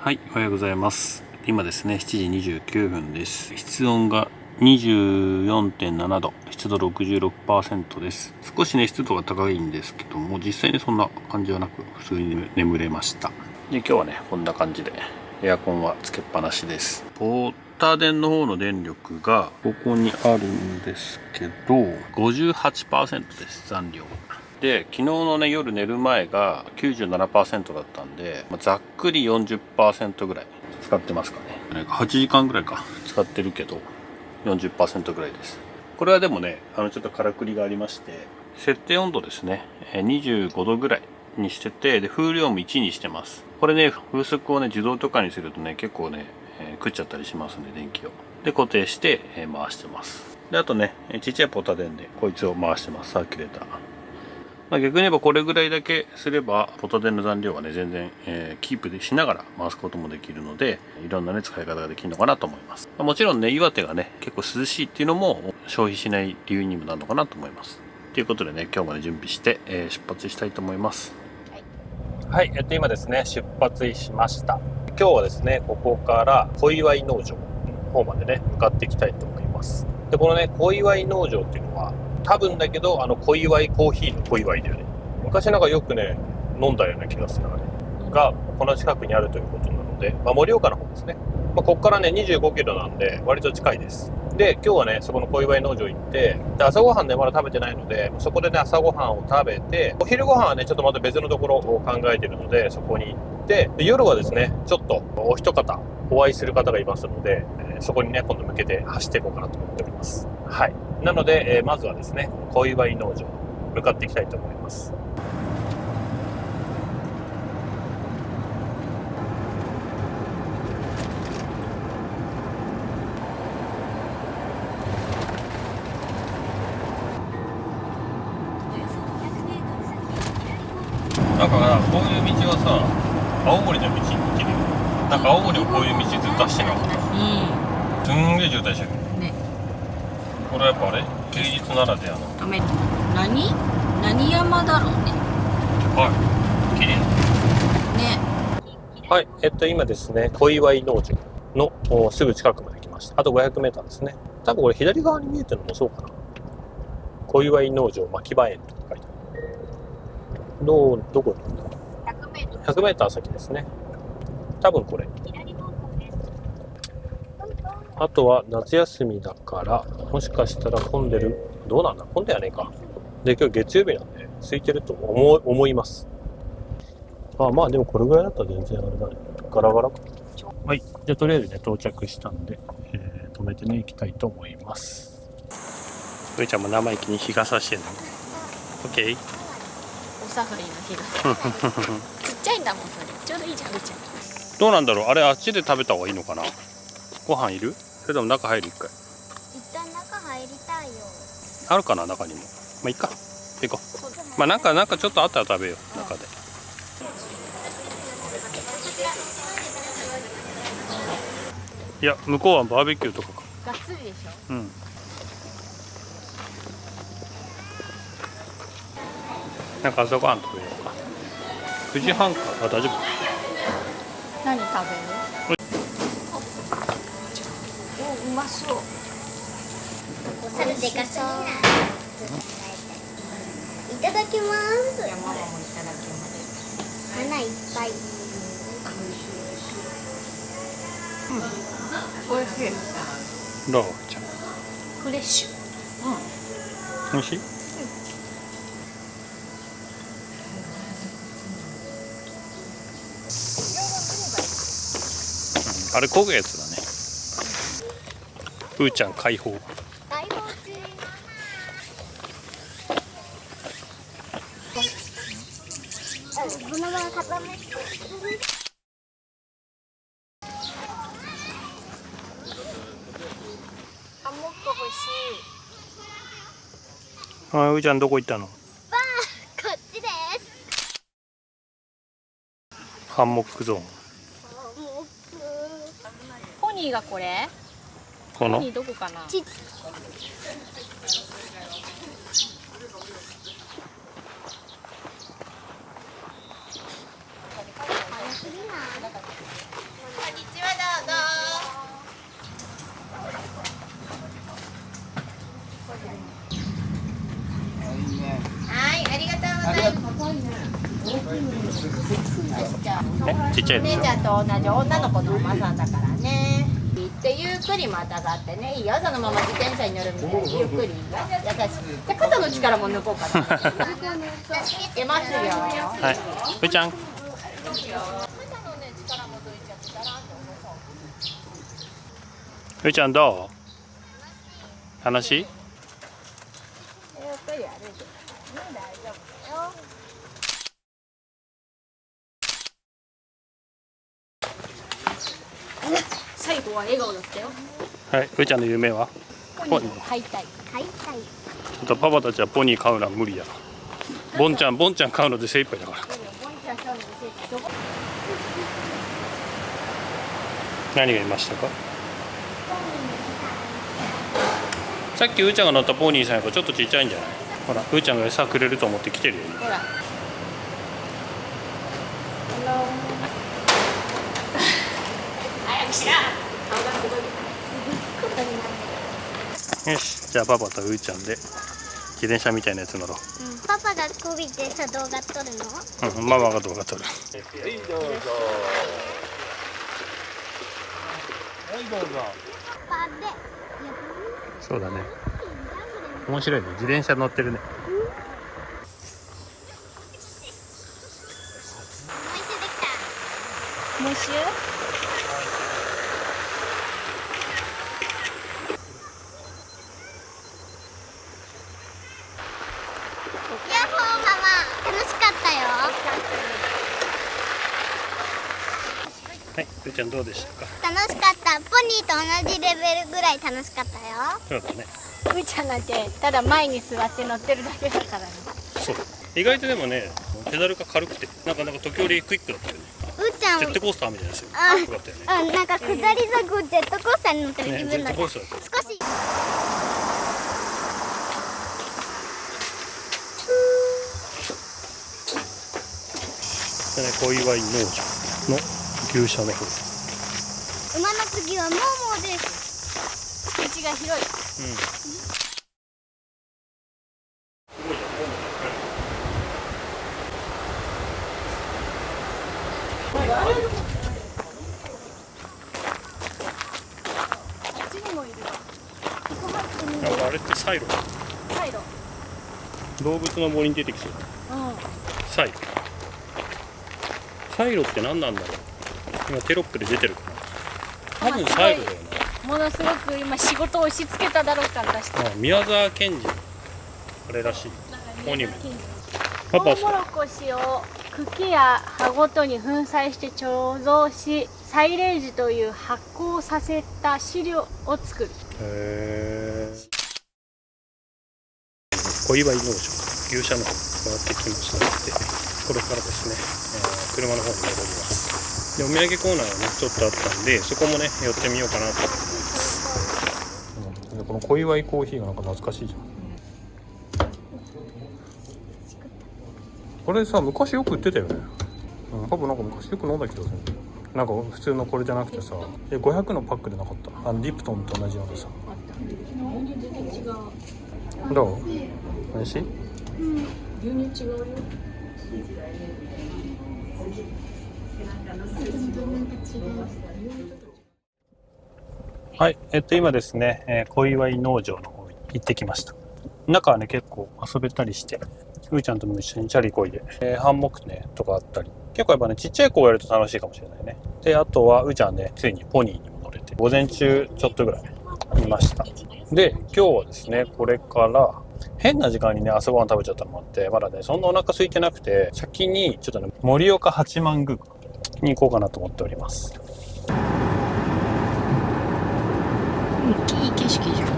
はい、おはようございます。今ですね、7時29分です。室温が 24.7 度、湿度 66% です。少しね、湿度が高いんですけども、実際にそんな感じはなく、普通に眠れました。で、今日はね、こんな感じで、エアコンはつけっぱなしです。ポーター電の方の電力が、ここにあるんですけど、58% です、残量。で昨日のね夜寝る前が 97% だったんで、ざっくり 40% ぐらい使ってますかね。8時間ぐらいか使ってるけど 40% ぐらいです。これはでもねちょっとからくりがありまして、設定温度ですね25度ぐらいにしてて、で風量も1にしてます。これね風速をね自動とかにするとね結構ね、食っちゃったりしますんで電気を。で固定して、回してます。であとねちっちゃいポタ電でこいつを回してます。サーキュレーター。逆に言えばこれぐらいだけすればポタ電の残量はね全然、キープしながら回すこともできるので、いろんなね使い方ができるのかなと思います。もちろんね岩手がね結構涼しいっていうのも消費しない理由にもなるのかなと思います。ということでね今日まで準備して、出発したいと思います。はい、今ですね出発しました。今日はですねここから小岩井農場の方までね向かっていきたいと思います。でこのね小岩井農場っていうのは多分だけど小岩井コーヒーの小岩井だよね。昔なんかよくね飲んだような気がするがこの近くにあるということなので、盛岡の方ですね。ここからね25キロなんで割と近いです。で今日はねそこの小岩井農場行って、で朝ごはんねまだ食べてないので、そこでね朝ごはんを食べて、お昼ごはんはねちょっとまた別のところを考えているのでそこに行って、で夜はですねちょっとお一方お会いする方がいますので、そこにね今度向けて走っていこうかなと思っております。はい、なので、まずはですね小岩井農場向かっていきたいと思います。なんかこういう道はさ青森の道に行けるよ。なんか青森もこういう道ずっと走ってなかった。すんげえ渋滞してるね。これはやっぱあれ休日ならではの何山だろうね。はい、綺麗ね。はい、今ですね小岩井農場のすぐ近くまで来ました。あと 500m ですね。多分これ左側に見えてるのもそうかな。小岩井農場牧場園とか書いてある。どこにいるんだろう。100m 先ですね。多分これ。あとは夏休みだからもしかしたら混んでる。どうなんだ、混んではねえか。で今日月曜日なんで空いてると思います。まあでもこれぐらいだったら全然あれだね。ガラガラか。はい、じゃあとりあえずね到着したんで、止めてね行きたいと思います。うーちゃんも生意気に日が差してるの。オッケー。お下がりの日がちっちゃいんだもんそれ。ちょうどいいじゃんうーちゃん。どうなんだろう、あれあっちで食べた方がいいのかな。ご飯いる？それとも中入る？一回一旦中入りたいよ。あるかな中にも。いいか行こう。なんかちょっとあったら食べよう中で。いや向こうはバーベキューとかか。がっつりでしょ。うん。なんか朝ごはん食べようか。9時半か。大丈夫。何食べる？お、うまそう。お皿でかそう。いただきます。ママもいただきます。花いっぱい。おいしい。どうちゃん。フレッシュ。美味しい？あれ焦ぐやつだね。うーちゃん解放。大放中。このまま固めて。あ、もっと欲しい。うーちゃんどこ行ったの？こっちです。ハンモックゾーン。ポニーがこれ？このポニーどこかな？早すぎない？ちっちゃいでしょ。姉ちゃんと同じ女の子のお馬さんだからね。行ってゆっくりまたがってね。いいよ、そのまま自転車に乗るみたいにゆっくり。優しい。で、肩の力も抜こうかな。出ますよ。はい、うーちゃん。肩のね、力も抜いちゃってだらんと思う。うーちゃんどう？楽しい？ゆっくり歩いてたからね、大丈夫だよ。最後は笑顔だったよ。はい、うーちゃんの夢は？ポニーを飼いたい。買いたい。ちょっとパパたちはポニー飼うのは無理やな。ボンちゃん飼うので精一杯だから。何がいましたか？さっきうーちゃんが乗ったポニーさんやからちょっとちっちゃいんじゃない？ほら、うーちゃんが餌くれると思って来てるよ。ほら。早くしろ。顔がすごい。よし、じゃあパパとうーちゃんで自転車みたいなやつ乗ろパパがこびてさ動画撮るの？う。ママが動画撮る。パで。そうだね。面白いね。自転車乗ってるね。もう一周できた。もう一周？ヤッホーママ、楽しかったよ。はい、うーちゃんどうでしたか？楽しかった。ポニーと同じレベルぐらい楽しかったよ。そうだね。うーちゃんなんてただ前に座って乗ってるだけだからね。そう。意外とでもね、ペダルが軽くて、なかなか時折クイックだったよね。うーちゃん、ジェットコースターみたいなやつよ。あよかったよね。なんか下り坂ジェットコースターに乗ってるね、ジェッ気分だった。トコースターだった。少し。でね、小祝農場の牛舎の方です。馬の次はモーモーです。敷地が広い。あっちにもいるわ。ここ入ってみる。なんかあれってサイロ。サイロ。動物の森に出てきそう。サイロ。サイロって何なんだろう。今テロップで出てるかな。多分サイロだよものすごく今仕事を押し付けただろう感出してな。あ、宮沢賢治。あれらしい。モニュメント。パパトウモロコシを茎や葉ごとに粉砕して貯蔵し、サイレージという発酵させた飼料を作る。へー。小祝農場、牛舎の方回ってきましたので、これからですね、車の方に戻ります。で、お土産コーナーがね、ちょっとあったんで、そこもね、寄ってみようかなと思います。この小祝コーヒーがなんか懐かしいじゃん。これさ、昔よく売ってたよね。多分なんか昔よく飲んだ気がする。なんか普通のこれじゃなくてさ、500のパックでなかった。リプトンと同じようなさ。どう？美味しい？牛乳違うよ。はい、今ですね、小祝農場の方に行ってきました。中はね、結構遊べたりして、うーちゃんとも一緒にチャリこいで、ハンモックね、とかあったり、結構やっぱね、ちっちゃい子をやると楽しいかもしれないね。で、あとは、うーちゃんね、ついにポニーにも乗れて、午前中ちょっとぐらいいました。で、今日はですね、これから、変な時間にね、朝ごはん食べちゃったのもあって、まだね、そんなお腹空いてなくて、先に、ちょっとね、盛岡八幡宮に行こうかなと思っております。いい景色じゃん。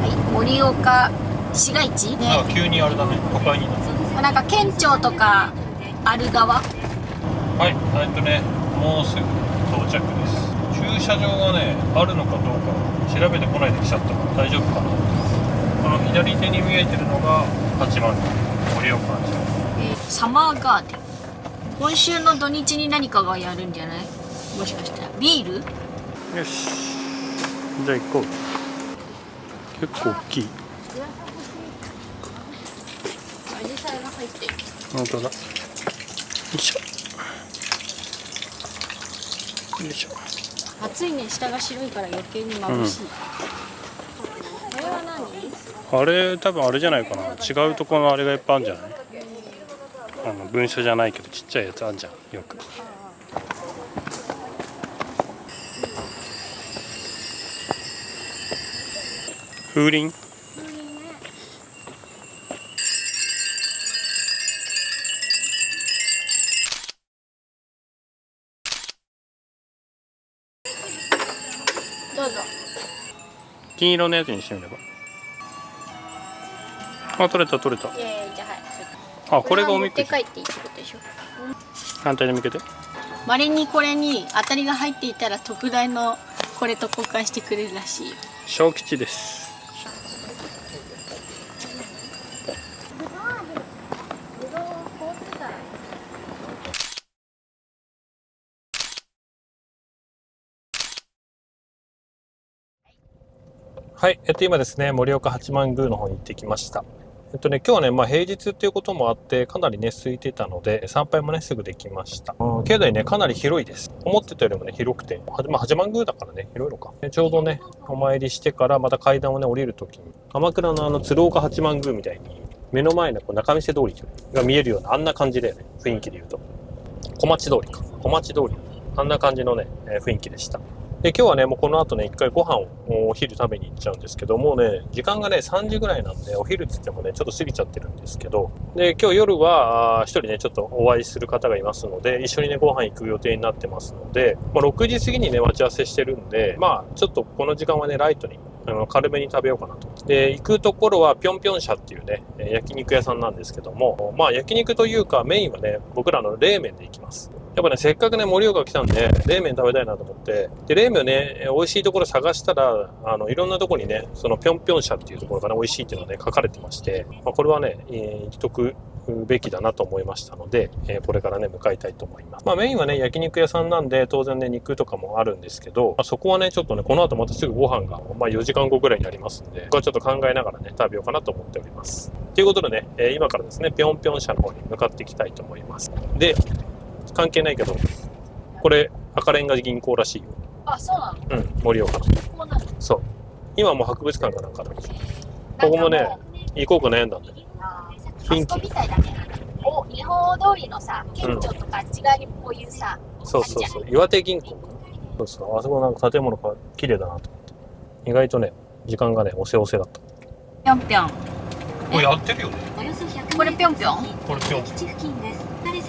はい、盛岡市街地で、なんか急にあれだね、都会になった。なんか県庁とかある側。はい、もうすぐ到着です。駐車場がね、あるのかどうか調べてこないで来ちゃったから大丈夫かな。この左手に見えてるのが八幡宮、盛岡八幡。サマーガーデン。今週の土日に何かがやるんじゃない？もしかしたらビール？よし、じゃあ行こう。結構大きい。入ってる。本当だ。よいしょ。よいしょ。暑いね、下が白いから余計に眩しい。これは何？あれ多分あれじゃないかな。違うところのあれがいっぱいあるんじゃない？文書じゃないけどちっちゃいやつあるじゃん、よく。風鈴？どうぞ。金色のやつにしてみれば。あ、取れた取れた。じゃあはい。あ、これがおみくじ。持って帰っていいってことでしょ。反対に向けて。稀にこれに当たりが入っていたら特大のこれと交換してくれるらしいよ。小吉です。はい、今ですね、盛岡八幡宮の方に行ってきました。今日はね、平日っていうこともあって、かなりね、空いてたので、参拝もね、すぐできました。境内ね、かなり広いです。思ってたよりもね、広くて、八幡宮だからね、広いのか。ちょうどね、お参りしてから、また階段をね、降りるときに、鎌倉の鶴岡八幡宮みたいに、目の前の仲見世通りが見えるような、あんな感じだよね、雰囲気で言うと。小町通りか。小町通り。あんな感じのね、雰囲気でした。で、今日はね、もうこの後ね、一回ご飯をお昼食べに行っちゃうんですけどもね、時間がね、3時ぐらいなんで、お昼って言ってもね、ちょっと過ぎちゃってるんですけど、で、今日夜は、一人ね、ちょっとお会いする方がいますので、一緒にね、ご飯行く予定になってますので、6時過ぎにね、待ち合わせしてるんで、ちょっとこの時間はね、ライトに、軽めに食べようかなと。で、行くところは、ぴょんぴょん社っていうね、焼肉屋さんなんですけども、焼肉というか、メインはね、僕らの冷麺で行きます。やっぱね、せっかくね、盛岡来たんで、冷麺食べたいなと思って、で、冷麺をね、美味しいところ探したら、いろんなところにね、そのぴょんぴょん社っていうところがね、美味しいっていうのがね、書かれてまして、これはね、行っとくべきだなと思いましたので、これからね、向かいたいと思います。メインはね、焼肉屋さんなんで、当然ね、肉とかもあるんですけど、そこはね、ちょっとね、この後またすぐご飯が、4時間後ぐらいにありますんで、ここはちょっと考えながらね、食べようかなと思っております。ということでね、今からですね、ぴょんぴょん社の方に向かっていきたいと思います。で、関係ないけど、これ赤レンガ銀行らしいよ。あ、そうなの？うん、盛岡の。こうなの？そう。今もう博物館かなんかだ。ここもね、行こうか悩んだんだよ。雰囲気みたいだね。日本通りのさ、県庁とかあっち側にこういうさ、そうそうそう、岩手銀行かな。そうそう、あそこなんか建物が綺麗だなと思って。意外とね、時間がね、おせおせだった。ぴょんぴょん。これやってるよね。これぴょんぴょん？これぴょん。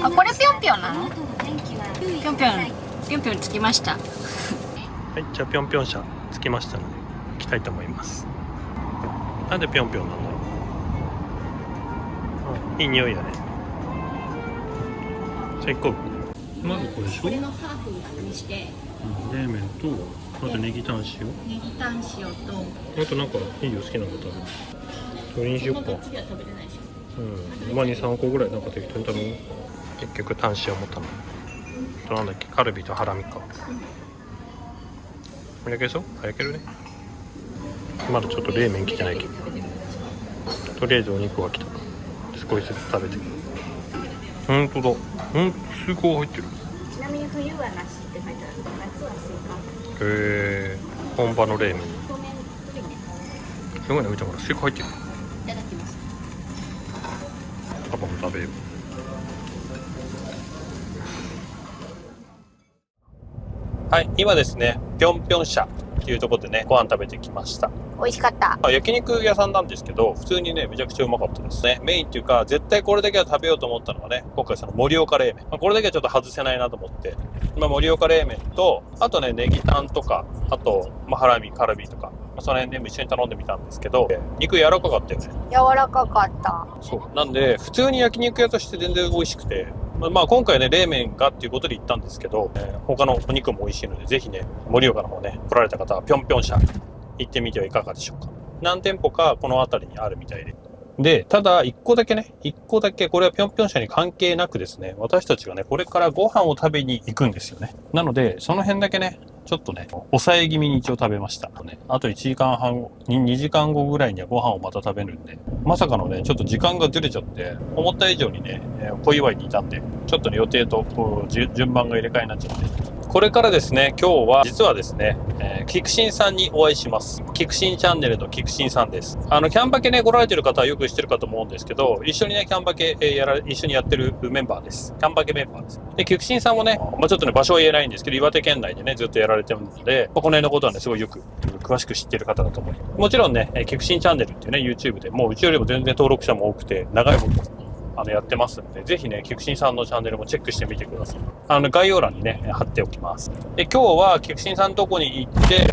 あ、これぴょんぴょんなの？ぴょんぴょん、ぴょんぴょん着きました。はい、じゃあぴょんぴょん車着きましたので行きたいと思います。なんでぴょんぴょんなんだろう。いい匂いやね。じゃあ行こう。まずこれでしょ。これのハーフにして、冷麺と、あとネギタン塩。ネギタン塩と、あとなんかいいよ、好きなことある。それにしよっか。次は食べれないでしょ。2、3個ぐらいなんか適当に食べよう。結局タン塩持ったの。あとなんだっけ、カルビとハラミか。焼けそう？焼けるね。まだちょっと冷麺来てないけど。とりあえずお肉は来た。少しずつ食べて。ほんとだ。スイカが入ってる。ちなみに冬はなしって書いてある。夏はスイカ。へえ。本場の冷麺。太麺太いね。すごいね、うちゃんからスイカ入ってる。いただきます。パパも食べよう。はい、今ですね、ぴょんぴょん社っていうところでね、ご飯食べてきました。美味しかった。焼肉屋さんなんですけど、普通にね、めちゃくちゃうまかったですね。メインっていうか、絶対これだけは食べようと思ったのがね、今回その盛岡冷麺。これだけはちょっと外せないなと思って、盛岡冷麺と、あとね、ネギタンとか、あと、ハラミ、カルビとか、その辺でも一緒に頼んでみたんですけど、肉柔らかかったよね。柔らかかった。そう。なんで、普通に焼肉屋として全然美味しくて、今回ね、冷麺がっていうことで行ったんですけど、他のお肉も美味しいので、ぜひね、盛岡の方ね、来られた方はぴょんぴょん社行ってみてはいかがでしょうか。何店舗かこの辺りにあるみたいで。で、ただ一個だけ、これはぴょんぴょん社に関係なくですね、私たちがね、これからご飯を食べに行くんですよね。なので、その辺だけね、ちょっとね、抑え気味に一応食べました。あと1時間半後、2時間後ぐらいにはご飯をまた食べるんで、まさかのね、ちょっと時間がずれちゃって、思った以上にね、小祝いにいたんで、ちょっとね、予定とこう順番が入れ替えになっちゃって、これからですね、今日は、実はですね、キクシンさんにお会いします。キクシンチャンネルのキクシンさんです。キャンバケね、来られてる方はよく知ってるかと思うんですけど、一緒にね、キャンバケ、一緒にやってるメンバーです。キャンバケメンバーです。で、キクシンさんもね、ちょっとね、場所は言えないんですけど、岩手県内でね、ずっとやられてるので、この辺のことはね、すごいよく、詳しく知ってる方だと思います。もちろんね、キクシンチャンネルっていうね、YouTube でもううちよりも全然登録者も多くて、長いこと、やってますんで、ぜひね、キクシンさんのチャンネルもチェックしてみてください。概要欄にね、貼っておきます。で、今日はキクシンさんのとこに行って、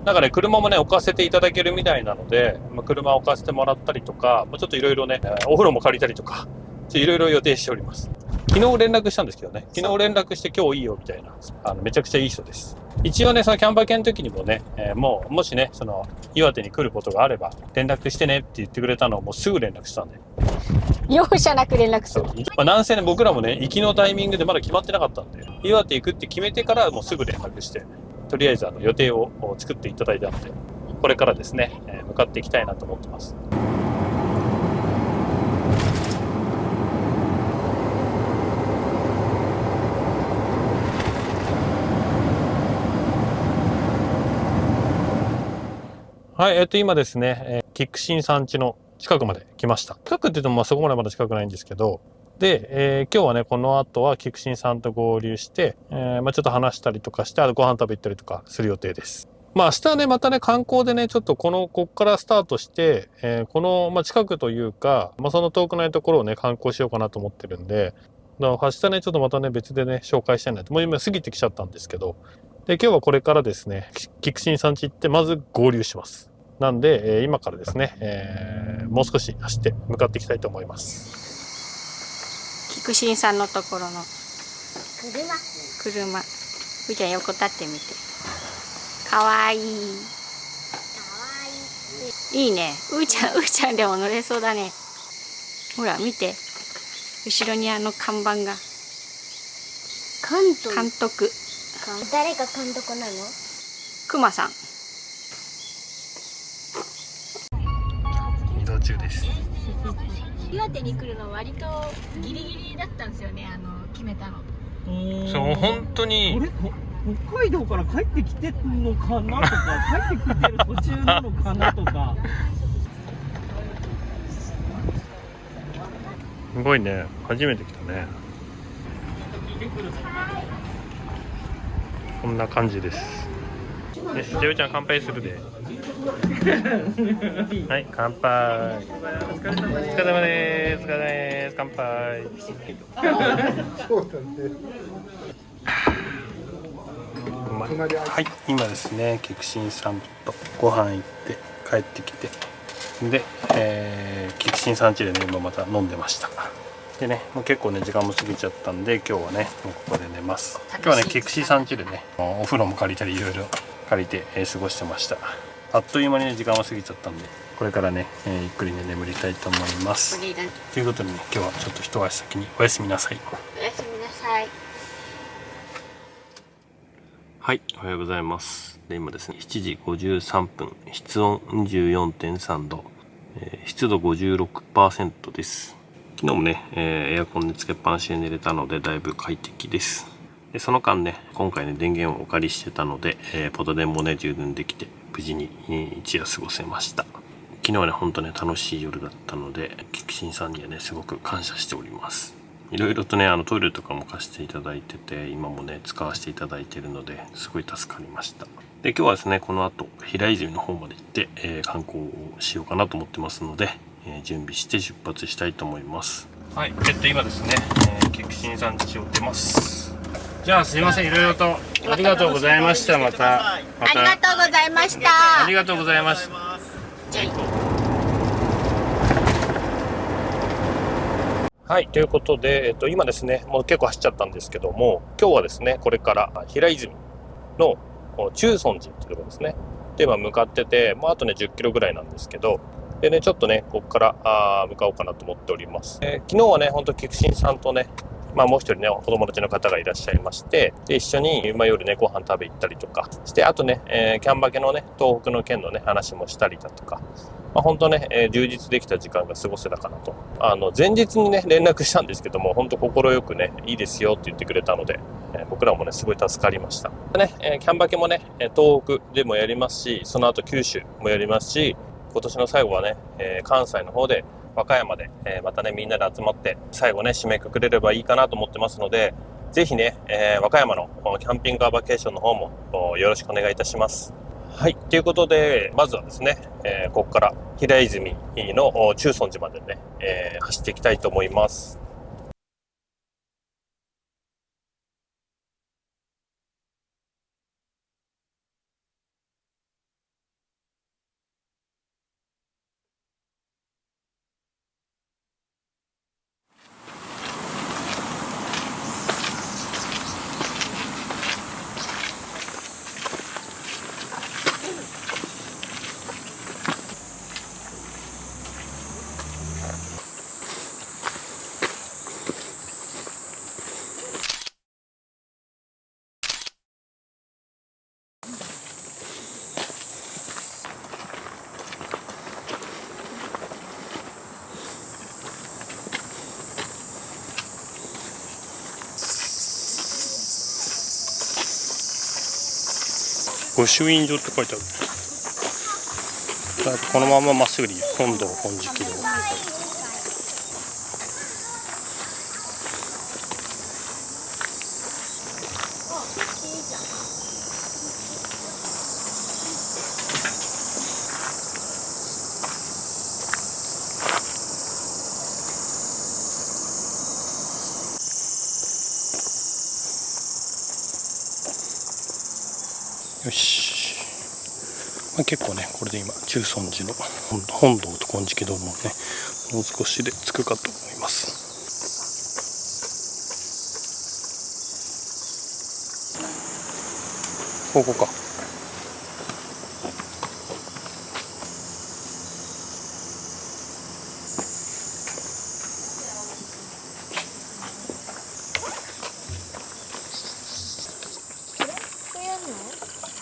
なんかね、車もね、置かせていただけるみたいなので、車を置かせてもらったりとか、ちょっといろいろね、お風呂も借りたりとか、いろいろ予定しております。昨日連絡したんですけどね、昨日連絡して今日いいよみたいな、めちゃくちゃいい人です。一応ね、そのキャンバー系の時にもね、もしね、岩手に来ることがあれば、連絡してねって言ってくれたのをもうすぐ連絡したんで。容赦なく連絡する。なんせね、僕らもね、行きのタイミングでまだ決まってなかったんで、岩手行くって決めてからもうすぐ連絡して、とりあえず予定を作っていただいたので、これからですね、向かっていきたいなと思ってます。はい、今ですね、キクシンさん家の近くまで来ました。近くって言ってもそこまでまだ近くないんですけど、で、今日はね、この後はキクシンさんと合流して、ちょっと話したりとかして、あとご飯食べ行ったりとかする予定です。明日はね、またね、観光でね、ちょっとこっからスタートして、この、近くというか、その遠くないところをね、観光しようかなと思ってるんで、明日ね、ちょっとまたね、別でね、紹介したいなと。もう今過ぎてきちゃったんですけど、で、今日はこれからですね、キクシンさん家行って、まず合流します。なんで、今からですね、もう少し走って向かっていきたいと思います。キクシンさんのところの車。うーちゃん横立ってみて。かわいい。いいね。うーちゃんでも乗れそうだね。ほら見て。後ろに看板が。監督。誰が監督なの？クマさん。移動中です。岩手に来るの割とギリギリだったんですよね、決めたの。そう、本当に。北海道から帰ってきてるのかなとか、帰ってきてる途中なのかなとか。すごいね、初めて来たね。こんな感じです。ね、ジェウちゃん乾杯するで。はい、乾杯。お疲れ様です。お疲れ様です。乾杯。そうだね。はい、今ですね、キクシンさんとご飯行って帰ってきて、で、キクシンさん家でね、今また飲んでました。でね、もう結構ね時間も過ぎちゃったんで、今日はねもうここで寝ます。今日はねキクシーさん家でねお風呂も借りたりいろいろ借りて、過ごしてました。あっという間にね時間は過ぎちゃったんで、これからね、ゆっくりね眠りたいと思います。ということでね、今日はちょっと一足先におやすみなさい。おやすみなさい。はい、おはようございます。で今ですね7時53分、室温 24.3 度、湿度 56% です。昨日もね、エアコンでつけっぱなしで寝れたのでだいぶ快適です。でその間ね、今回ね電源をお借りしてたので、ポト電もね充電できて無事に一夜過ごせました。昨日はね本当ね楽しい夜だったので、キクシンさんにはねすごく感謝しております。いろいろとねトイレとかも貸していただいてて、今もね使わせていただいているのですごい助かりました。で今日はですねこの後平泉の方まで行って、観光をしようかなと思ってますので、準備して出発したいと思います。はい、今ですね、キクシンさん家を出ます。じゃあすいません、いろいろとありがとうございました。またありがとうございました。ありがとうございました。はい、ということで、今ですねもう結構走っちゃったんですけども、今日はですねこれから平泉の中尊寺というところですねで今向かってて、あとね10キロぐらいなんですけど、でねちょっとねここから向かおうかなと思っております。昨日はねほんとキクシンさんとねもう一人ね、お友達の方がいらっしゃいまして、で、一緒に、夜ね、ご飯食べ行ったりとかして、あとね、キャンバケのね、東北の県のね、話もしたりだとか、本当ね、充実できた時間が過ごせたかなと。前日にね、連絡したんですけども、本当快くね、いいですよって言ってくれたので、僕らもね、すごい助かりました。でね、キャンバケもね、東北でもやりますし、その後九州もやりますし、今年の最後はね、関西の方で、和歌山で、またね、みんなで集まって、最後ね、締めくくれればいいかなと思ってますので、ぜひね、和歌山のキャンピングカーバケーションの方もよろしくお願いいたします。はい。ということで、まずはですね、ここから平泉の中尊寺までね、走っていきたいと思います。御朱印所って書いてある。このまままっすぐでいい。本堂本敷堂。よし。結構ね、これで今中尊寺の本堂と金色堂もね、もう少しで着くかと思います。ここか。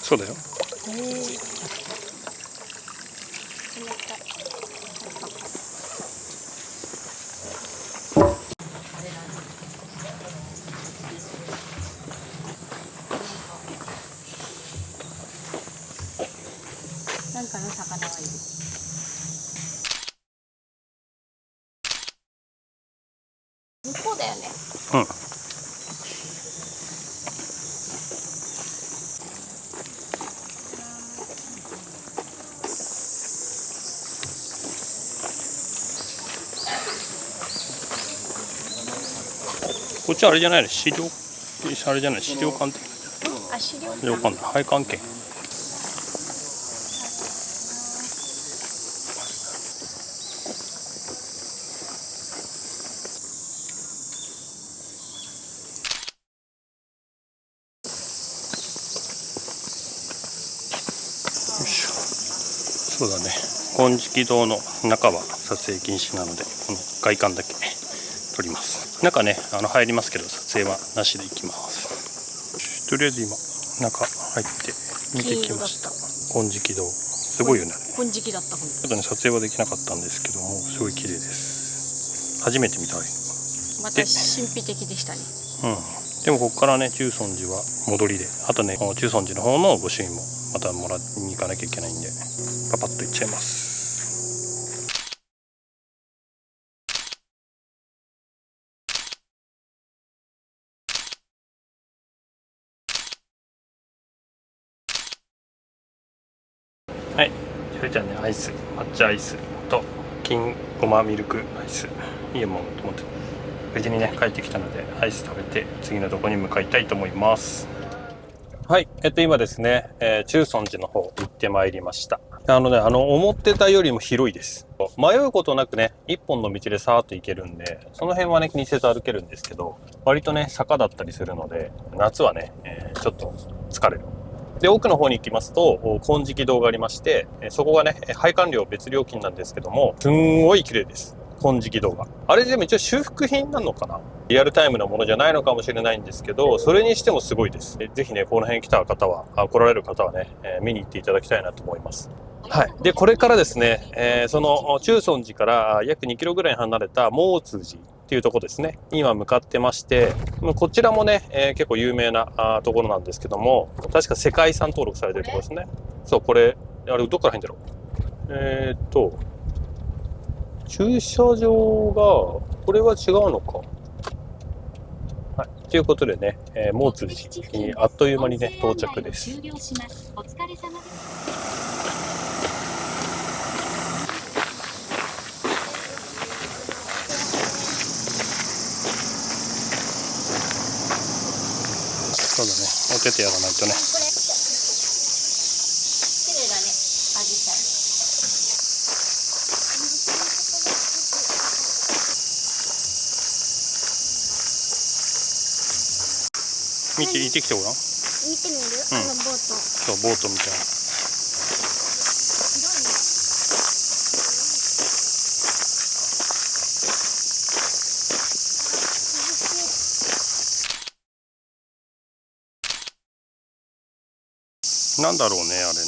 そうだよ。なんかの魚はいる。向こうだよね。うん。こっちあれじゃないの、資料、あれじゃない、資料館って。あ、資料資料館だ、配管系。そうだね、金色堂の中は撮影禁止なので、この外観だけ撮ります。中ね、入りますけど、撮影はなしで行きます。とりあえず今、中入って見てきました。金色堂。すごいよね。金色だった、ほんと。ちょっとね、撮影はできなかったんですけども、すごい綺麗です。初めて見たい。また神秘的でしたね。うん。でもここからね、中尊寺は戻りで、あとね、中尊寺の方の御朱印もまたもらいに行かなきゃいけないんで、パパッと行っちゃいます。はい、それじゃあね、アイス、抹茶アイスと金ごまミルクアイス、いいよもうと思って、無事にね、帰ってきたので、アイス食べて次のとこに向かいたいと思います。はい、今ですね、中尊寺の方行ってまいりました。思ってたよりも広いです。迷うことなくね、一本の道でさーっと行けるんで、その辺はね、気にせず歩けるんですけど、割とね、坂だったりするので、夏はね、ちょっと疲れる。で、奥の方に行きますと、金色堂がありまして、そこがね、拝観料別料金なんですけども、すんごい綺麗です。金色動画。あれでも一応修復品なのかな、リアルタイムなものじゃないのかもしれないんですけど、それにしてもすごいです。ぜひね、この辺来た方は、来られる方はね、見に行っていただきたいなと思います。はい。で、これからですね、その中尊寺から約2キロぐらい離れた毛通寺っていうところですね、今向かってまして、こちらもね、結構有名なところなんですけども、確か世界遺産登録されてるところですね。そう、これ、あれ、どっから入んだろう。駐車場が、これは違うのか。はい。ということでね、毛通寺にあっという間にね、到着です。そうだね、お手手やらないとね。綺麗だね、アジサイ。見て、行ってきてごらん。見てみる？うん、ボート。そう、ボートみたいな。なんだろうね、あれね。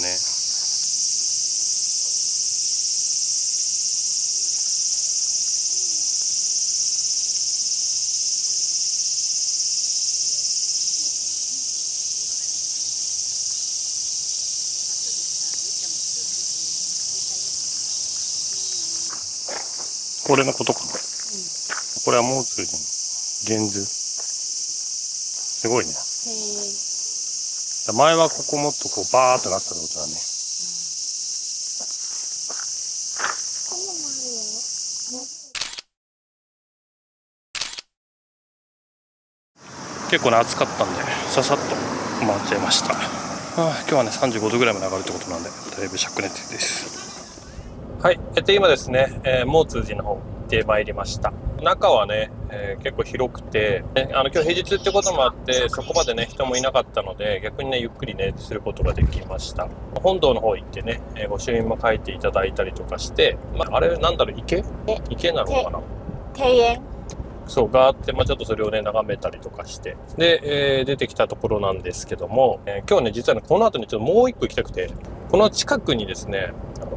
これのことかな。これは毛通寺の源図。すごいね。前はここもっとこうバーっとなったってことだね。結構ね、暑かったんでささっと回っちゃいました。今日はね35度ぐらいまで上がるってことなんで、だいぶ灼熱です。はい、今ですね、毛通寺の方行ってまいりました。中はね、結構広くて、今日平日ってこともあってそこまでね人もいなかったので、逆にねゆっくりねすることができました。本堂の方行ってね、御朱印も書いていただいたりとかして、あれなんだろう、池なのかな、庭園そうがあって、ちょっとそれをね眺めたりとかして、で、出てきたところなんですけども、今日ね実はねこの後にちょっともう一個行きたくて、この近くにですね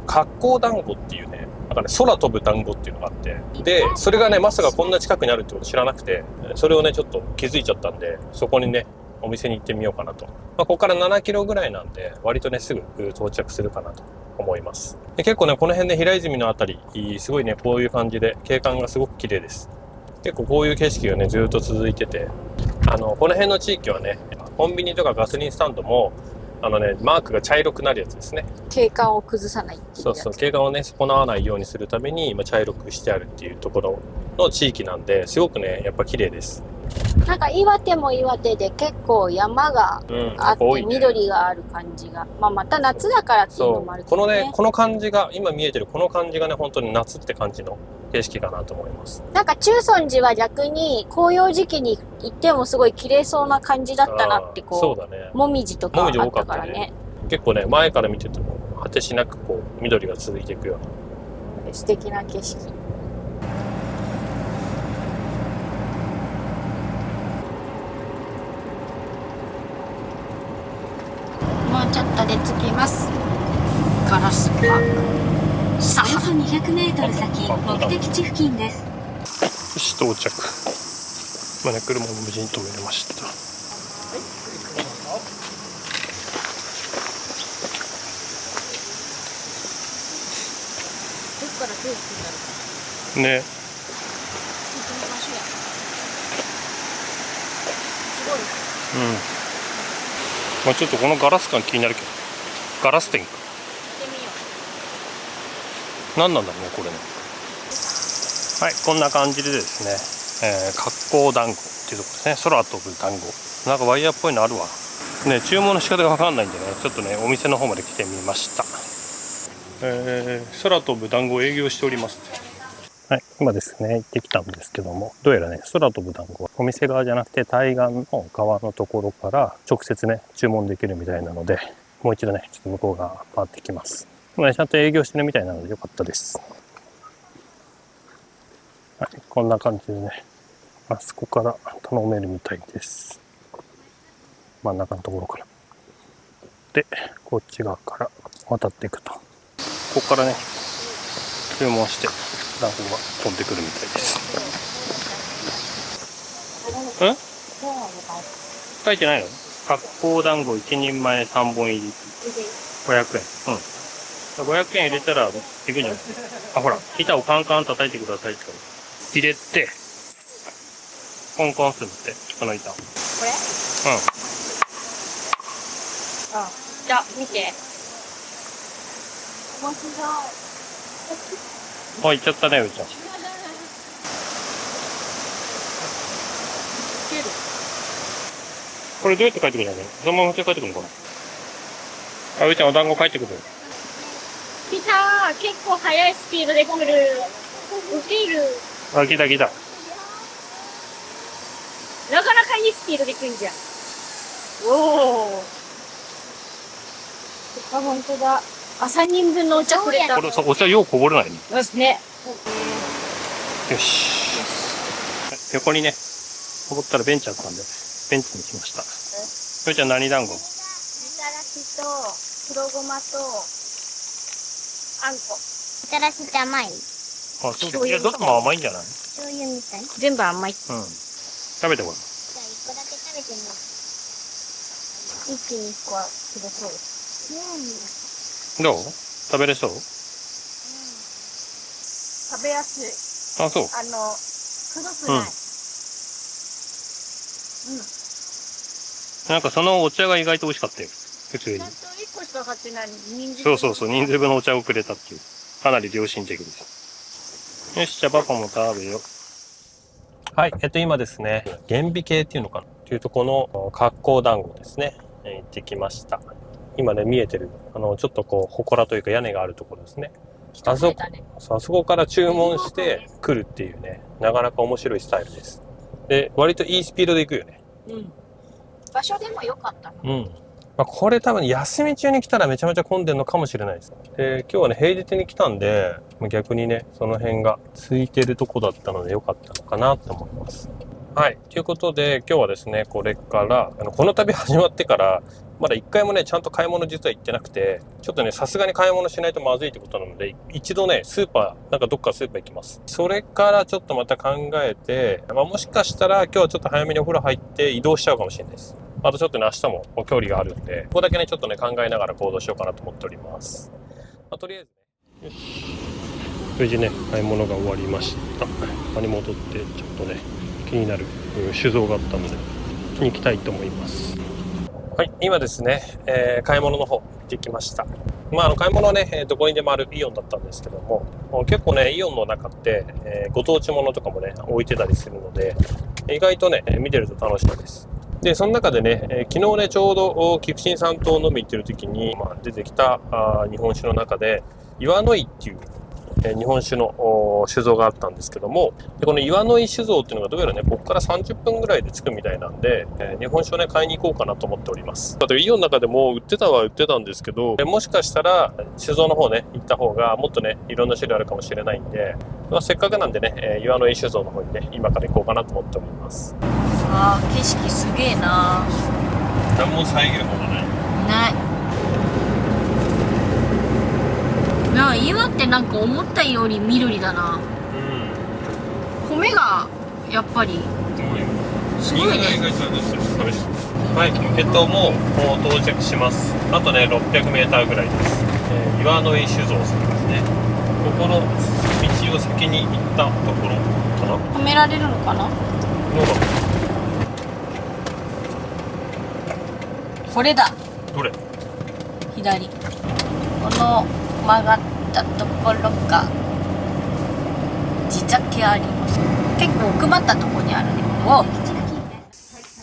格好団子っていうね、なんかね空飛ぶ団子っていうのがあって、でそれがねまさかこんな近くにあるってこと知らなくて、それをねちょっと気づいちゃったんで、そこにねお店に行ってみようかなと。ここから7キロぐらいなんで割とねすぐ到着するかなと思います。で結構ねこの辺ね平泉のあたりすごいねこういう感じで景観がすごく綺麗です。結構こういう景色がねずっと続いてて、この辺の地域はねコンビニとかガソリンスタンドもマークが茶色くなるやつですね。景観を崩さないっていうやつ。そうそう、景観をね損なわないようにするために今茶色くしてあるっていうところの地域なんで、すごくねやっぱ綺麗です。なんか岩手も岩手で結構山があって、多いね、緑がある感じが、また夏だからっていうのもあるけどね。この感じが今見えてるこの感じがね本当に夏って感じの景色かなと思います。なんか中尊寺は逆に紅葉時期に行ってもすごい綺麗そうな感じだったなって、こう、そうだね、もみじとかあったからね。結構ね前から見てても果てしなくこう緑が続いていくような素敵な景色。もうちょっとで着きます。ガラスパーク。さあ、およそ200メートル先、目的地付近です。よし、到着。今ね、車も無事に止めました。どっから手をつけたのか。ね。行ってみましょうや。すごい。ちょっとこのガラス感気になるけど。ガラス店か。行ってみよ何なんだろうね、これね。はい、こんな感じでですね、格好団子っていうところですね。空飛ぶ団子。なんかワイヤーっぽいのあるわ。ね、注文の仕方がわかんないんでね、ちょっとね、お店の方まで来てみました。空飛ぶ団子を営業しております。はい、今ですね、行ってきたんですけども、どうやらね、空飛ぶ団子はお店側じゃなくて対岸の川のところから直接ね、注文できるみたいなので、もう一度ね、ちょっと向こう側回ってきます。今ね、ちゃんと営業してるみたいなのでよかったです。はい、こんな感じでね、あそこから頼めるみたいです。真ん中のところから。で、こっち側から渡っていくと。ここからね、注文して団子が飛んでくるみたいです。ん？書いてないの？発酵団子1人前3本入り。500円。うん。500円入れたらいくんじゃない？あ、ほら、板をカンカン叩いてくださいって入れて、コンコンするって、この板を。これ？うん。あ、じゃあ見て。面白い。あ、行っちゃったね、うーちゃん。これどうやって帰ってくるんだろう？そのまま持って帰ってくるのかな？あ、うーちゃんお団子帰ってくる。来たー、結構速いスピードで来る。ウケる。あ、来た来た。なかなかいいスピードで来るじゃん。おお。あ、本当だ。3人分のお茶くれた。これさ、お茶ようこぼれないね。そうですね。よし。横にね、こぼったらベンチあったんで、ベンチに来ました。うーちゃん何団子？みたらしと、黒ごまと、あんこ。みたらしって甘い？あ、そういや、どっちも甘いんじゃない？醤油みたい。じ全部甘い。うん。食べてごらん。ゃあ一個だけ食べてみよう。一気に1個はくだそうです。どう？食べれそう？食べやすい。あ、そう。くどくない。なんかそのお茶が意外と美味しかったよ。普通にちゃん。と1個しか買ってない。人参。そうそうそう、人数分のお茶をくれたっていう。かなり良心的です。よし、じゃあパパも食べよう。はい、今ですね、原美系っていうのかなっていうとこの発酵団子ですね。行ってきました。今ね、見えてる、ちょっとこう、祠というか屋根があるところですね。あそこから注文して来るっていうね、なかなか面白いスタイルです。で、割といいスピードで行くよね。うん。場所でも良かった。うん。まあ、これ多分休み中に来たらめちゃめちゃ混んでるのかもしれないです。で、今日はね、平日に来たんで、逆にね、その辺が空いてるとこだったので良かったのかなと思います。はい。ということで、今日はですね、これから、この旅始まってから、まだ一回もね、ちゃんと買い物実は行ってなくて、ちょっとね、さすがに買い物しないとまずいってことなので、一度ね、スーパー、なんかどっかスーパー行きます。それからちょっとまた考えて、まあ、もしかしたら今日はちょっと早めにお風呂入って移動しちゃうかもしれないです。あとちょっとね、明日も距離があるんで、ここだけね、ちょっとね、考えながら行動しようかなと思っております。まあ、とりあえずね、よし。無事ね、買い物が終わりました。他に戻って、ちょっとね、気になる酒造があったので、に行きたいと思います。はい、今ですね、買い物の方行ってきました。まあ、買い物はね、どこにでもあるイオンだったんですけども、結構ね、イオンの中って、ご当地物とかもね、置いてたりするので、意外とね、見てると楽しいです。で、その中でね、昨日ね、ちょうど菊池さんと飲み行ってる時に、出てきた日本酒の中で、岩の井っていう日本酒の酒造があったんですけども、でこの岩の井酒造っていうのがどうやらね、ここから30分ぐらいで着くみたいなんで、日本酒をね、買いに行こうかなと思っております。だってイオンの中でも売ってたんですけど、もしかしたら酒造の方ね、行った方がもっとね、いろんな種類あるかもしれないんで、せっかくなんでね、岩の井酒造の方にね、今から行こうかなと思っております。あー、景色すげえな。何も遮るものがない。ない。岩ってなんか思ったより緑だな。米がやっぱりすごいね。はい、もう到着します。あとね、600メーターぐらいです。岩の井酒造さんですね。ここの道を先に行ったところかな。止められるのかな。どうだろう。これだ。どれ？左。この曲がったところが地酒あります。結構奥まったところにあるね。お。は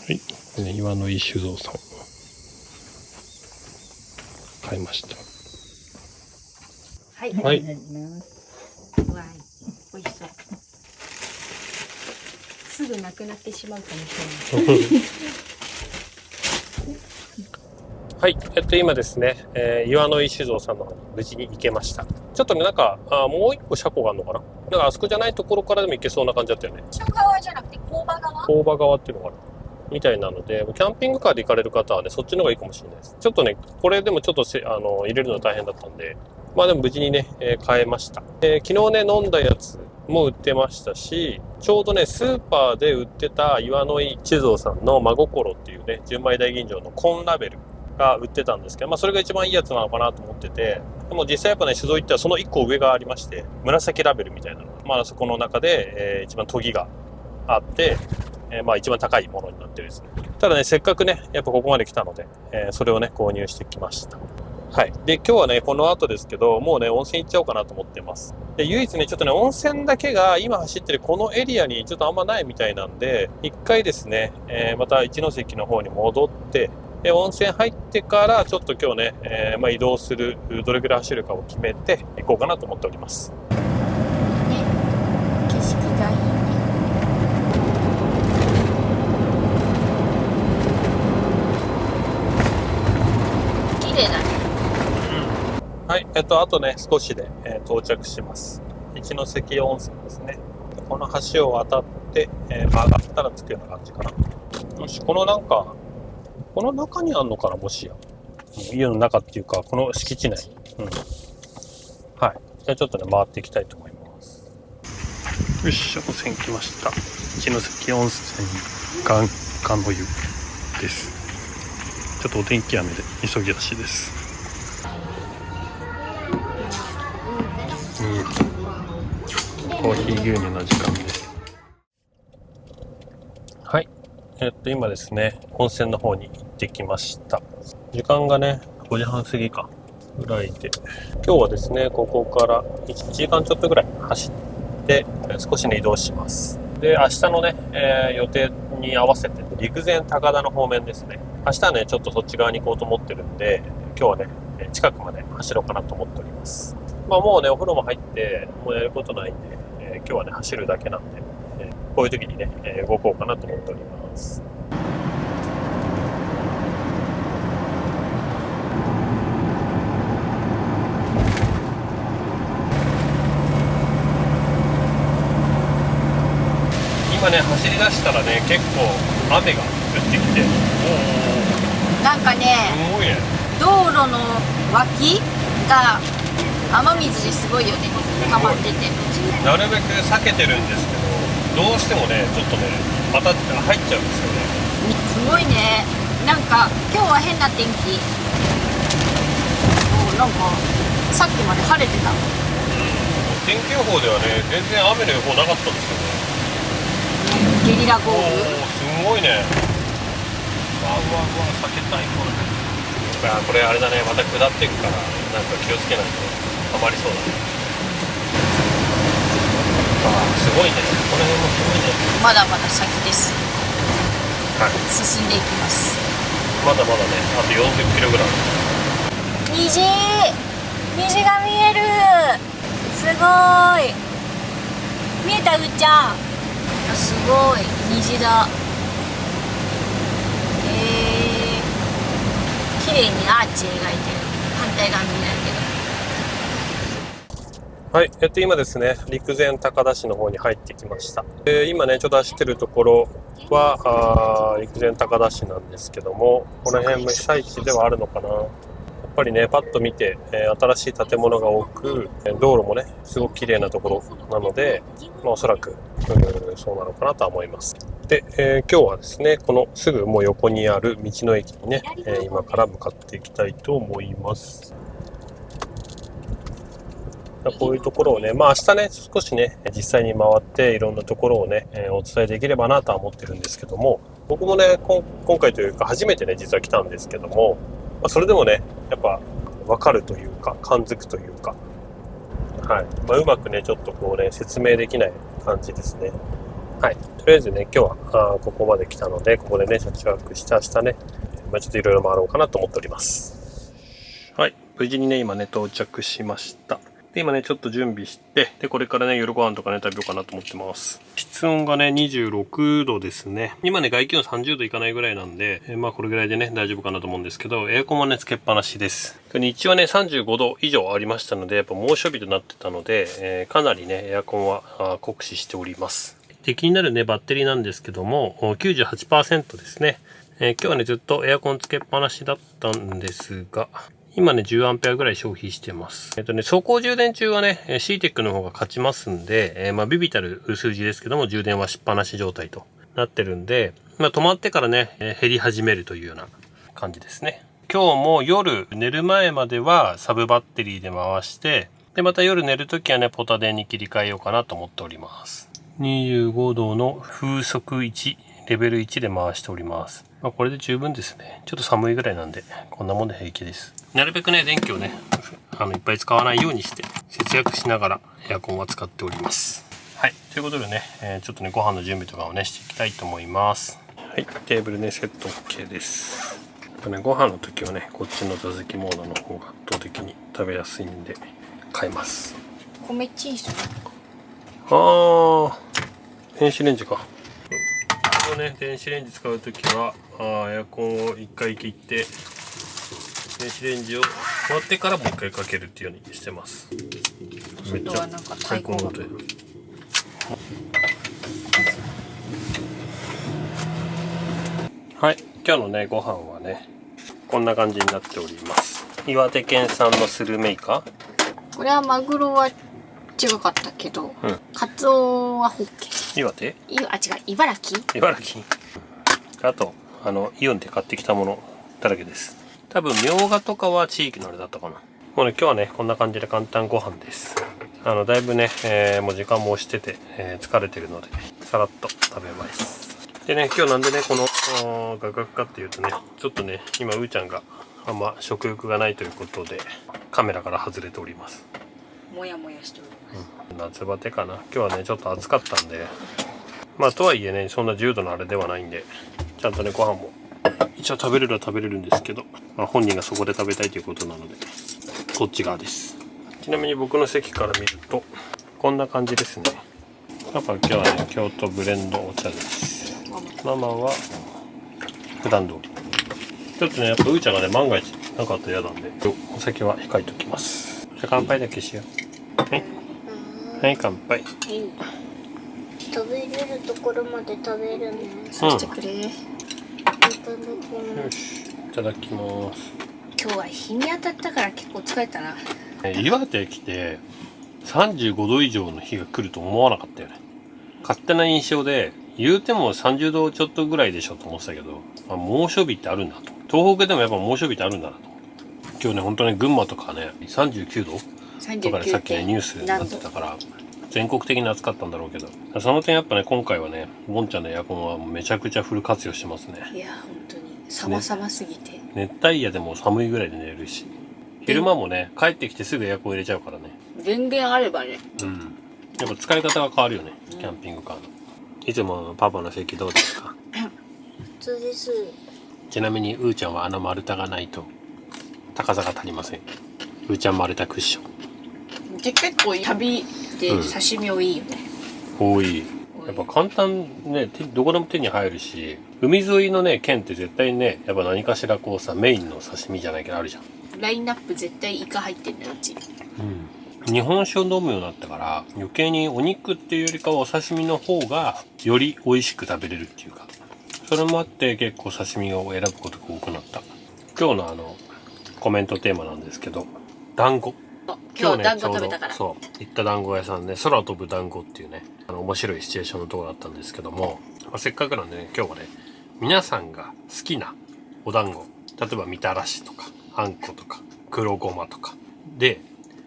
い、岩の井酒造さん買いました。はい。はい。うわい、美味しそう。すぐなくなってしまうかもしれない。はい、今ですね、岩の井酒造さんの方に無事に行けました。ちょっとね、なんかもう一個車庫があるのかな。だからあそこじゃないところからでも行けそうな感じだったよね。一緒側じゃなくて工場側。工場側っていうのかなみたいなので、キャンピングカーで行かれる方はね、そっちの方がいいかもしれないです。ちょっとね、これでもちょっと入れるの大変だったんで、まあでも無事にね、買えました。昨日ね、飲んだやつも売ってましたし、ちょうどね、スーパーで売ってた岩の井酒造さんの真心っていうね、純米大吟醸のコンラベルが売ってたんですけど、まあそれが一番いいやつなのかなと思ってて、でも実際やっぱね、酒造行ったらその1個上がありまして、紫ラベルみたいなのが、まあそこの中で、一番研ぎがあって、まあ一番高いものになってるですね。ただね、せっかくね、やっぱここまで来たので、それをね、購入してきました。はい。で、今日はね、この後ですけど、もうね、温泉行っちゃおうかなと思ってます。で、唯一ね、ちょっとね、温泉だけが今走ってるこのエリアにちょっとあんまないみたいなんで、一回ですね、また一ノ関の方に戻って、で、温泉入ってからちょっと今日ね、まあ移動する、どれぐらい走るかを決めて行こうかなと思っております。景色がいいね。綺麗だね。はい、あとね、少しで、到着します。一ノ関温泉ですね。この橋を渡って、曲がったら着くような感じかな。よし、この中にあんのかな、もしや。家の中っていうか、この敷地内。うん。はい。じゃあちょっとね、回っていきたいと思います。よし、温泉来ました。一ノ関温泉岩の湯です。ちょっとお天気雨で急ぎ足です。コーヒー牛乳の時間です。はい。今ですね、温泉の方に行ってきました。時間がね、5時半過ぎかぐらいで、今日はですね、ここから1時間ちょっとぐらい走って、少しね、移動します。で、明日のね、予定に合わせて、陸前高田の方面ですね。明日はね、ちょっとそっち側に行こうと思ってるんで、今日はね、近くまで走ろうかなと思っております。まあもうね、お風呂も入って、もうやることないんで、今日はね、走るだけなんで、こういう時にね、動こうかなと思っております。今ね、走り出したらね、結構雨が降ってきて、なんかね、すごいね。道路の脇が雨水ですごいよね、溜まってて。なるべく避けてるんですけど、どうしてもね、ちょっとね、また入っちゃうんですよね。すごいね。なんか今日は変な天気。なんかさっきまで晴れてた。天気予報ではね、全然雨の予報なかったんですよね。ゲリラ豪雨。すごいね。うわ、避けたいこれ。これあれだね、また下っていくから、なんか気をつけないとはまりそうだね。すごいね。この辺もすごいね。まだまだ先です。はい。進んでいきます。まだまだね、あと40キロぐらい。虹が見える。すごい。見えた、うっちゃん。すごい虹だ。綺麗にアーチ描いてる。反対側見ないけど。はい、今ですね、陸前高田市の方に入ってきました。今ね、ちょっと走ってるところは陸前高田市なんですけども、この辺も被災地ではあるのかな。やっぱりね、パッと見て、新しい建物が多く、道路もね、すごく綺麗なところなので、まあ、おそらくそうなのかなとは思います。で、今日はですね、このすぐもう横にある道の駅にね、今から向かっていきたいと思います。こういうところをね、まあ明日ね、少しね、実際に回っていろんなところをね、お伝えできればなとは思ってるんですけども、僕もね、今回というか初めてね、実は来たんですけども、まあ、それでもね、やっぱ分かるというか、感づくというか、はい。まあ、うまくね、ちょっとこうね、説明できない感じですね。はい。とりあえずね、今日はここまで来たので、ここでね、車中泊して明日ね、まあ、ちょっといろいろ回ろうかなと思っております。はい。無事にね、今ね、到着しました。で、今ね、ちょっと準備して、で、これからね、夜ご飯とかね、食べようかなと思ってます。室温がね、26度ですね。今ね、外気温30度いかないぐらいなんで、まあこれぐらいでね、大丈夫かなと思うんですけど、エアコンはね、つけっぱなしです。日中はね、35度以上ありましたので、やっぱ猛暑日となってたので、かなりね、エアコンは酷使しております。で、気になるね、バッテリーなんですけども、98% ですね。今日はね、ずっとエアコンつけっぱなしだったんですが、今ね、10アンペアぐらい消費してます。走行充電中はね、CTEC の方が勝ちますんで、まあ、ビビたる数字ですけども、充電はしっぱなし状態となってるんで、まあ、止まってからね、減り始めるというような感じですね。今日も夜寝る前まではサブバッテリーで回して、で、また夜寝るときはね、ポタ電に切り替えようかなと思っております。25度の風速1、レベル1で回しております。まあ、これで十分ですね。ちょっと寒いぐらいなんで、こんなもんで平気です。なるべくね、電気をね、いっぱい使わないようにして、節約しながらエアコンは使っております。はい。ということでね、ちょっとね、ご飯の準備とかをね、していきたいと思います。はい。テーブルね、セット OK です。ご飯の時はね、こっちの座席モードの方が圧倒的に食べやすいんで、買います。米チーズ。電子レンジか。電子レンジ使うときはエアコンを一回切って電子レンジを終わってからもう一回かけるっていうようにしてます。めっちゃ最高の音や。はい、今日のねご飯はねこんな感じになっております。岩手県産のスルメイカ。これはマグロは違かったけど、カツオはホッケ。岩手？違う、茨城？茨城。あとイオンで買ってきたものだらけです。多分みょうがとかは地域のあれだったかな。もうね今日はねこんな感じで簡単ご飯です。だいぶね、もう時間も押してて、疲れてるのでさらっと食べます。でね今日なんでねこの画角かっていうとねちょっとね今うーちゃんがあんま食欲がないということでカメラから外れております。もやもやしております。夏バテかな。今日はねちょっと暑かったんで、まあとはいえねそんな重度のあれではないんでちゃんとねご飯も一応食べれるは食べれるんですけど、まあ、本人がそこで食べたいということなのでこっち側です。ちなみに僕の席から見るとこんな感じですね。パパ今日はね京都ブレンドお茶です。ママは普段通り。ちょっとねやっぱうーちゃんがね万が一なかったら嫌なんでお酒は控えておきます。じゃあ乾杯だけしよう。はい、はい、乾杯。食べれるところまで食べるね。そうしてくれ。いただきまよし、いただきます。今日は日に当たったから結構疲れたな。岩手来て35度以上の日が来ると思わなかったよね。勝手な印象で言うても30度ちょっとぐらいでしょと思ってたけど、猛暑日ってあるんだと。東北でもやっぱ猛暑日ってあるんだなと。今日ね本当ね群馬とかね39度とかでさっきねニュースになってたから全国的に暑かったんだろうけど、その点やっぱね今回はねボンちゃんのエアコンはめちゃくちゃフル活用してますね。いや本当に様々すぎて、熱帯夜でも寒いぐらいで寝れるし、昼間もね帰ってきてすぐエアコン入れちゃうからね。電源あればね。やっぱ使い方が変わるよね、キャンピングカーの。いつものパパの席どうですか？普通です。ちなみにうーちゃんは丸太がないと高さが足りません。うーちゃん丸太クッション。で結構旅で刺身多いよね。多い。やっぱ簡単ね、どこでも手に入るし、海沿いのね県って絶対ねやっぱ何かしらこうさメインの刺身じゃないけどあるじゃん。ラインナップ絶対イカ入ってんだようち。日本酒を飲むようになったから余計にお肉っていうよりかはお刺身の方がより美味しく食べれるっていうか、それもあって結構刺身を選ぶことが多くなった。今日のコメントテーマなんですけど、団子。今日団子食べたから。そう行った団子屋さんね、空飛ぶ団子っていうね面白いシチュエーションのところだったんですけども、せっかくなんでね今日はね皆さんが好きなお団子、例えばみたらしとかあんことか黒ごまとかで、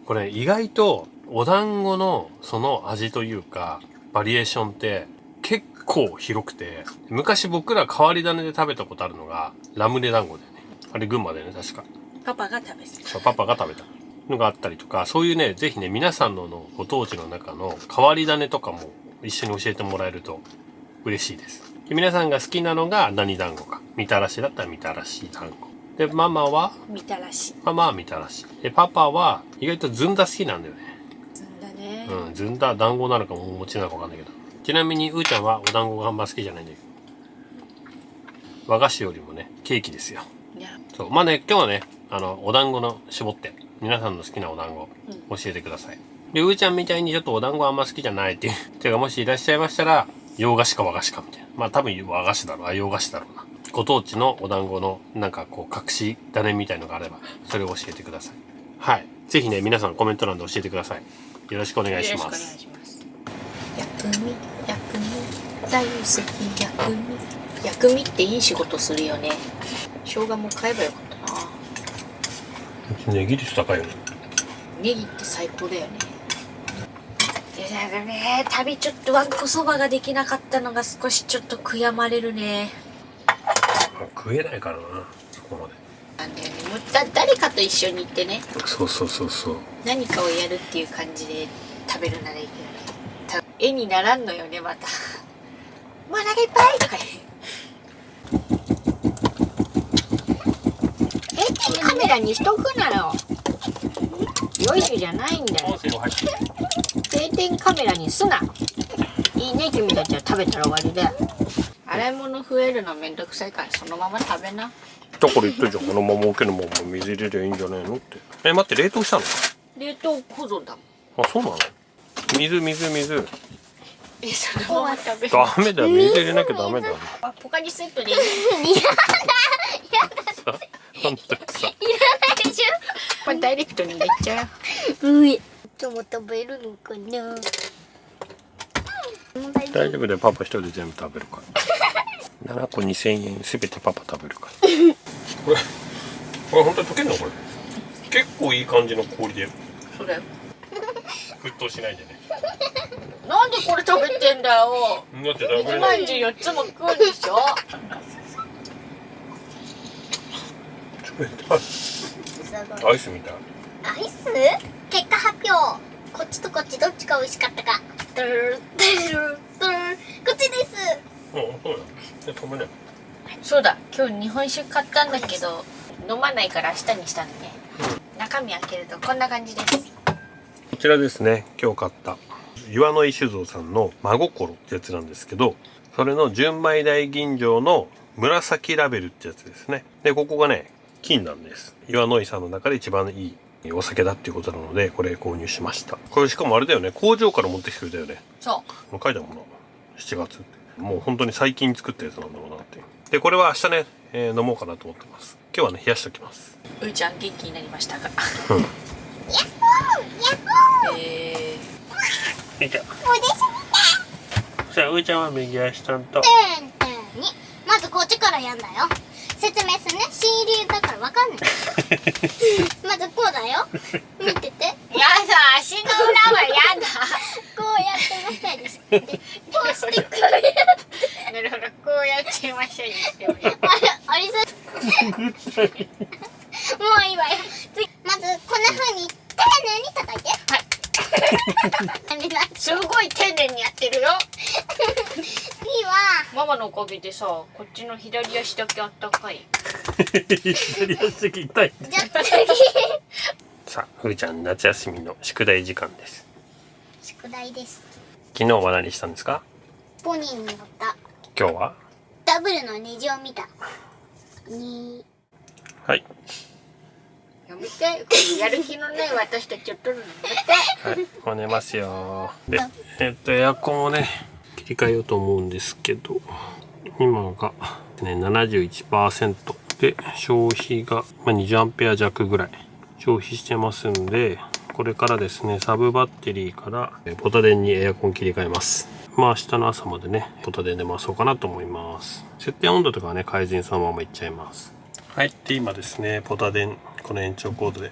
これ意外とお団子のその味というかバリエーションって結構広くて、昔僕ら変わり種で食べたことあるのがラムネ団子だよね。あれ群馬だよね確か。パパが食べてた。そうパパが食べたのがあったりとか、そういうねぜひね皆さんのご当地の中の変わり種とかも一緒に教えてもらえると嬉しいです。で皆さんが好きなのが何団子か。みたらしだったらみたらし団子で、ママはみたらし。ママはみたらしで、パパは意外とずんだ好きなんだよね。うん、ずんだ団子なのかもお餅なのかわかんないけど。ちなみにうーちゃんはお団子があんま好きじゃないんだけど、和菓子よりもねケーキですよ。そうまあね、今日はねお団子の絞って皆さんの好きなお団子教えてください。でうーちゃんみたいにちょっとお団子あんま好きじゃないっていう手がもしいらっしゃいましたら、洋菓子か和菓子かみたいな。まあ多分和菓子だろう、洋菓子だろうな。ご当地のお団子のなんかこう隠し種みたいのがあればそれを教えてください。はい、ぜひね皆さんコメント欄で教えてください。よろしくお願いします。薬味大好き。薬味っていい仕事するよね。生姜も買えばよかったな。うちネギ率高いよね。ネギって最高だよね。いやだね、旅ちょっとわんこそばができなかったのが少しちょっと悔やまれるね。食えないからな、そこまで。なんだよね、もう誰かと一緒に行ってね、そう何かをやるっていう感じで食べるならいいけどね。絵にならんのよね、また。もうお腹いっぱいとか言う。カメラにしとくなよ。良いじゃないんだよ。音声が入ってる。定点カメラにすな。いいね、君たちは食べたら終わりだよ。洗い物増えるのめんどくさいからそのまま食べな。だから言ったじゃん、このまま置けのまま水入れりゃいいんじゃないのって。待って、冷凍したの？冷凍保存だもん。あ、そうなの？水。そのまま食べる。ダメだよ、水入れなきゃダメだよ。あ、ポカリセットでいい。ほんとにさ。これダイレクトに入れちゃう。でも食べるのかな。大丈夫だよ、パパ一人で全部食べるから。7個2000円すべてパパ食べるから。これ本当に溶けんのこれ？結構いい感じの氷で。そうだよ。沸騰しないでね。なんでこれ食べてんだよ。だってダメ水だよ。まんじゅう4つも食うんでしょ。アイスみたい。アイス結果発表。こっちとこっちどっちが美味しかったか。ドゥルルルルルルこっちです。そうだ。止めない。そうだ、今日日本酒買ったんだけど飲まないから明日にしたんで、中身開けるとこんな感じです。こちらですね、今日買った岩の井酒造さんの真心ってやつなんですけど、それの純米大吟醸の紫ラベルってやつですね。でここがね金なんです。岩の井さんの中で一番いいお酒だっていうことなので、これ購入しました。これしかもあれだよね、工場から持ってきてくれたよね。そ書いてあるもんな、7月って。もう本当に最近作ったやつなんだろうなっていう。でこれは明日ね、飲もうかなと思ってます。今日はね冷やしときます。う。うーちゃん元気になりましたか。うん。じゃあさあうーちゃんは右足ちゃんと。まずこっちからやんだよ。説明するね。新入りだからわかんない。まずこうだよ。見てて。やだ、足の裏はやだ。こうやってマッサージして、こうしてこうやって。なるほど、こうやってマッサージしてる。ありそう。もういいわよ。次まずこんな風に丁寧に叩いて。はい。すごい丁寧にやってるよ。次はママのおかげでさ、こっちの左足だけあったかい。左足痛い。じゃあ次。さあふーちゃん夏休みの宿題時間です。宿題です。昨日は何したんですか？ポニーに乗った。今日はダブルの虹を見た。にはい。やめて、これやる気のない私たちを取るのやめて。はい、もう寝ますよ。で、エアコンをね切り替えようと思うんですけど、今がね 71% で消費が20アンペア弱ぐらい消費してますんで、これからですねサブバッテリーからポタ電にエアコン切り替えます。明日の朝までねポタ電で回そうかなと思います。設定温度とかはね改善そのままいっちゃいます。はい、で今ですねポタ電この延長コードで、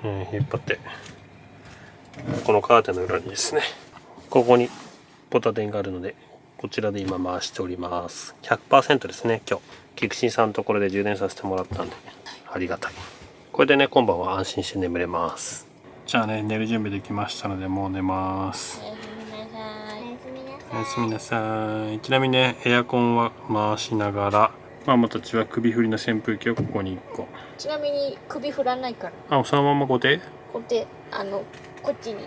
引っ張ってこのカーテンの裏にですねここにポタ電があるので、こちらで今回しております。 100% ですね。今日菊池さんのところで充電させてもらったんでありがたい。これでね今晩は安心して眠れます。じゃあね寝る準備できましたのでもう寝ます。おやすみなさい。ちなみにねエアコンは回しながらママたちは首振りの扇風機をここに1個。ちなみに首振らないから。そのまま固定？こうやってこっちに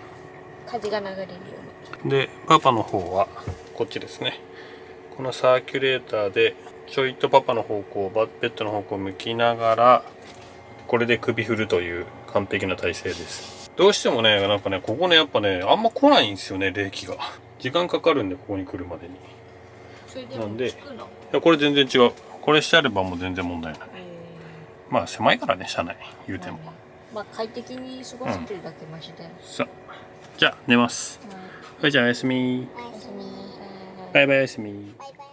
風が流れるように。でパパの方はこっちですね。このサーキュレーターでちょいとパパの方向、ベッドの方向を向きながら、これで首振るという完璧な体勢です。どうしてもね、なんかね、ここね、やっぱね、あんま来ないんですよね、冷気が。時間かかるんで、ここに来るまでに。それでもなんで、いつくの。や、これ全然違う。これしてあればもう全然問題ない。まあ、狭いからね、車内、言うても。まあ快適に過ごせてるだけマシだよ。さあ、じゃあ、寝ます。はい、じゃあ、おやすみ。おやすみ。バイバイ、おやすみ。バイバイ。